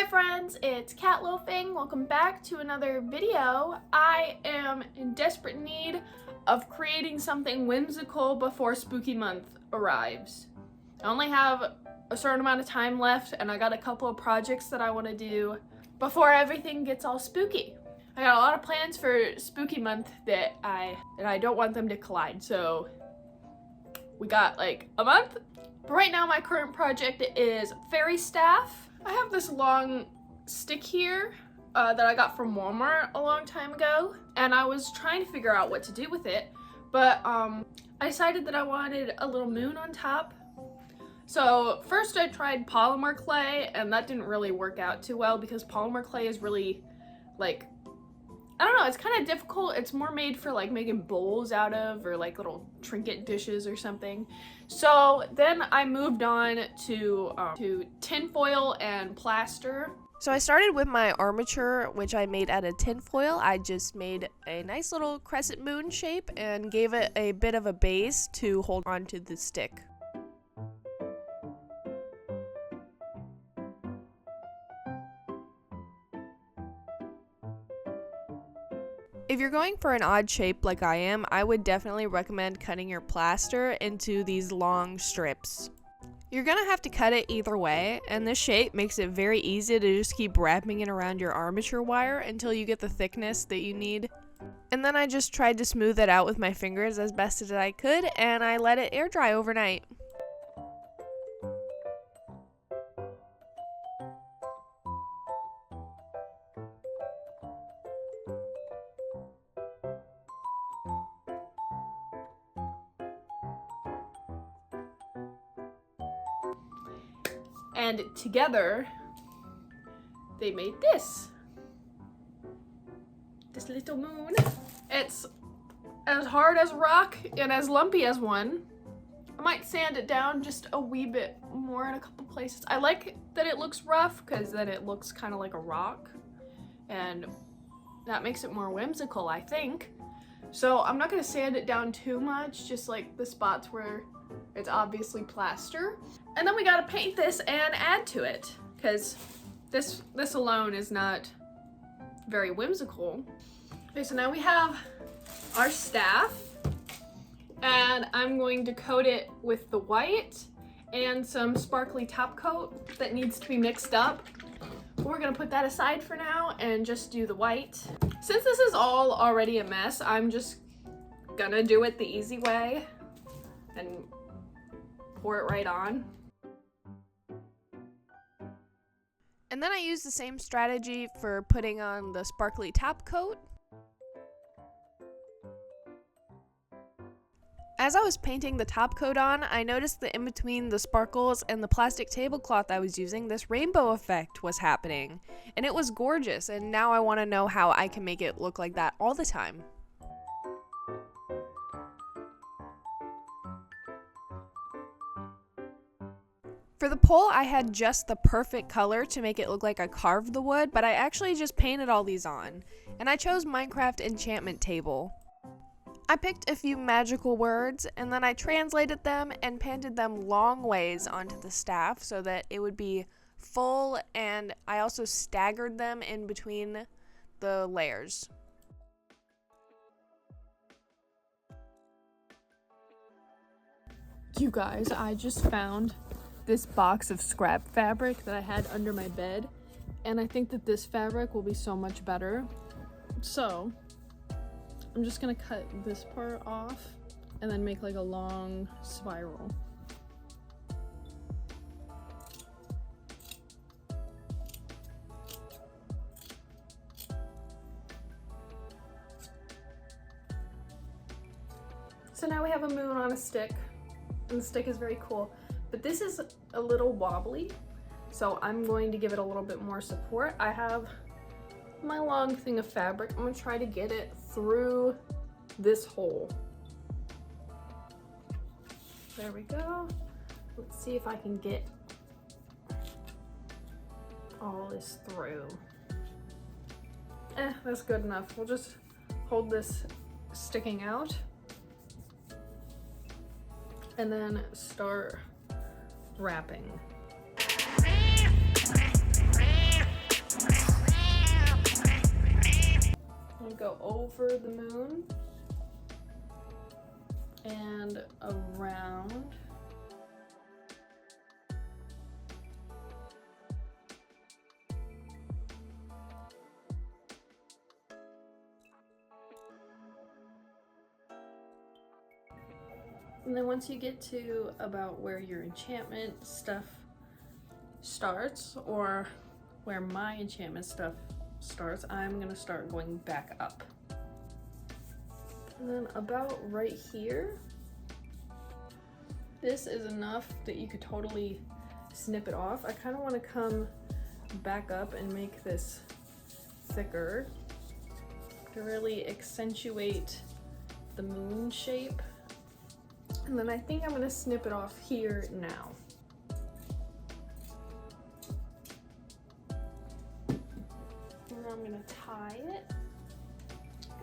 friends, it's Cat Loafing. Welcome back to another video. I am in desperate need of creating something whimsical before spooky month arrives. I only have a certain amount of time left and I got a couple of projects that I want to do before everything gets all spooky. I got a lot of plans for spooky month that I don't want them to collide, so we got like a month. But right now my current project is fairy staff. I have this long stick here that I got from Walmart a long time ago, and I was trying to figure out what to do with it, but I decided that I wanted a little moon on top. So first I tried polymer clay, and that didn't really work out too well because polymer clay is really like, I don't know, it's kind of difficult. It's more made for like making bowls out of, or like little trinket dishes or something. So then I moved on to tin foil and plaster. So I started with my armature, which I made out of tin foil. I just made a nice little crescent moon shape and gave it a bit of a base to hold onto the stick. If you're going for an odd shape like I am, I would definitely recommend cutting your plaster into these long strips. You're gonna have to cut it either way, and this shape makes it very easy to just keep wrapping it around your armature wire until you get the thickness that you need. And then I just tried to smooth it out with my fingers as best as I could, and I let it air dry overnight. And together, they made this little moon. It's as hard as rock and as lumpy as one. I might sand it down just a wee bit more in a couple places. I like that it looks rough because then it looks kind of like a rock, and that makes it more whimsical, I think. So I'm not gonna sand it down too much, just like the spots where it's obviously plaster. And then we gotta paint this and add to it, because this alone is not very whimsical. Okay, so now we have our staff, and I'm going to coat it with the white and some sparkly top coat that needs to be mixed up. We're gonna put that aside for now and just do the white. Since this is all already a mess, I'm just gonna do it the easy way and pour it right on. And then I use the same strategy for putting on the sparkly top coat. As I was painting the top coat on, I noticed that in between the sparkles and the plastic tablecloth I was using, this rainbow effect was happening. And it was gorgeous, and now I want to know how I can make it look like that all the time. For the pole, I had just the perfect color to make it look like I carved the wood, but I actually just painted all these on. And I chose Minecraft enchantment table. I picked a few magical words, and then I translated them and painted them long ways onto the staff so that it would be full, and I also staggered them in between the layers. You guys, I just found this box of scrap fabric that I had under my bed, and I think that this fabric will be so much better. So I'm just gonna cut this part off and then make like a long spiral. So now we have a moon on a stick, and the stick is very cool. But this is a little wobbly, so I'm going to give it a little bit more support. I have my long thing of fabric. I'm gonna try to get it through this hole. There we go. Let's see if I can get all this through. That's good enough. We'll just hold this sticking out and then start wrapping. over the moon and around. And then once you get to about where your enchantment stuff starts, or where my enchantment stuff starts, I'm gonna start going back up. And then about right here, this is enough that you could totally snip it off. I kind of want to come back up and make this thicker to really accentuate the moon shape. And then I think I'm gonna snip it off here now. And then I'm gonna tie it.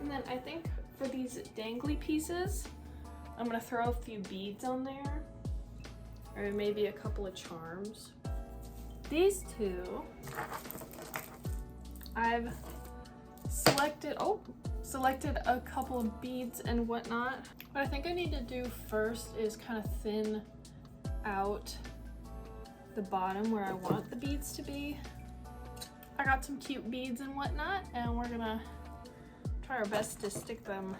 And then I think for these dangly pieces, I'm gonna throw a few beads on there, or maybe a couple of charms. These two, I've selected a couple of beads and whatnot. What I think I need to do first is kind of thin out the bottom where I want the beads to be. I got some cute beads and whatnot, and we're gonna try our best to stick them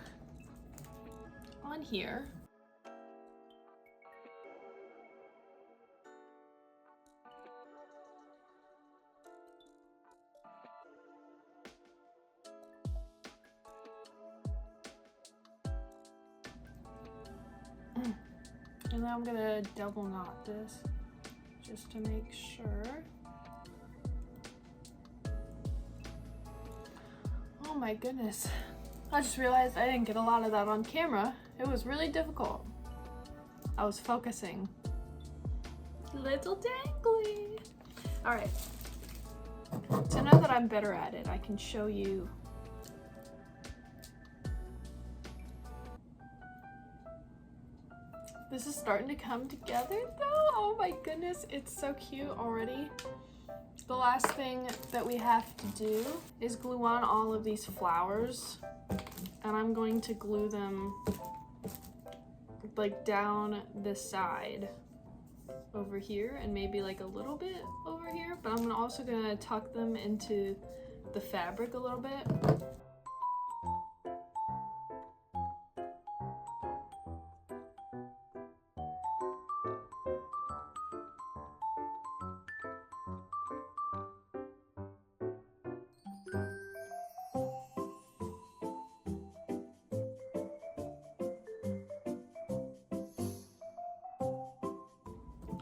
on here. And then I'm gonna double knot this just to make sure. Oh my goodness. I just realized I didn't get a lot of that on camera. It was really difficult. I was focusing. Little dangly. All right. So now that I'm better at it, I can show you. This is starting to come together though. Oh my goodness, it's so cute already. The last thing that we have to do is glue on all of these flowers. And I'm going to glue them like down the side over here, and maybe like a little bit over here, but I'm also gonna tuck them into the fabric a little bit.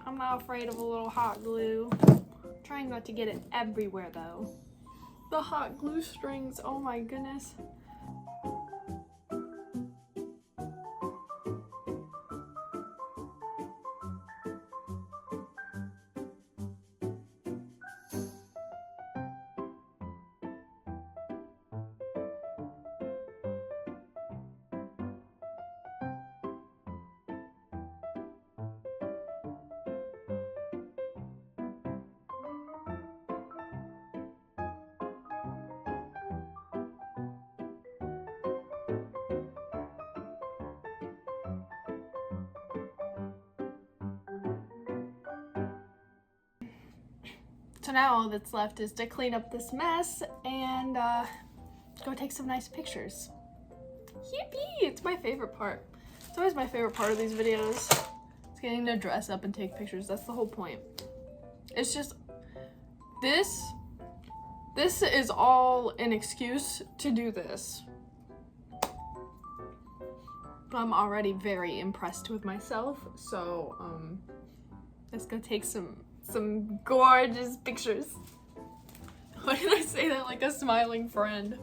I'm not afraid of a little hot glue. Trying not to get it everywhere though. The hot glue strings, oh my goodness. So now all that's left is to clean up this mess and go take some nice pictures. Yippee! It's my favorite part. It's always my favorite part of these videos. It's getting to dress up and take pictures. That's the whole point. It's just, this is all an excuse to do this. But I'm already very impressed with myself, so let's go take some gorgeous pictures. Why did I say that like a smiling friend?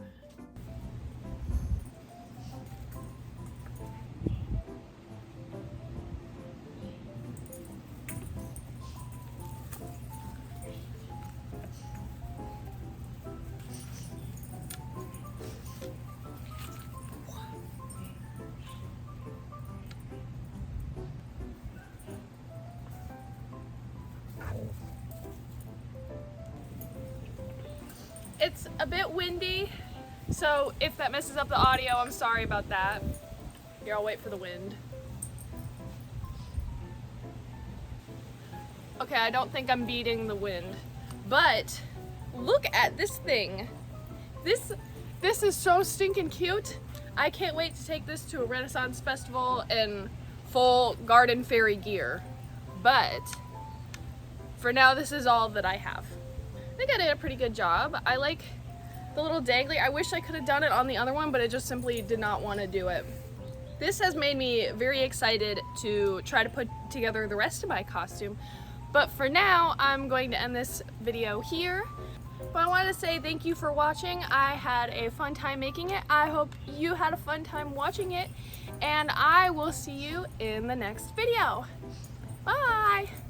It's a bit windy So if that messes up the audio, I'm sorry about that. Here, I'll wait for the wind. Okay, I don't think I'm beating the wind, but look at this thing. This is so stinking cute. I can't wait to take this to a Renaissance festival in full garden fairy gear. But for now, this is all that I have. I think I did a pretty good job. I like the little dangly. I wish I could have done it on the other one, but I just simply did not want to do it. This has made me very excited to try to put together the rest of my costume. But for now, I'm going to end this video here. But I want to say thank you for watching. I had a fun time making it. I hope you had a fun time watching it. And I will see you in the next video. Bye!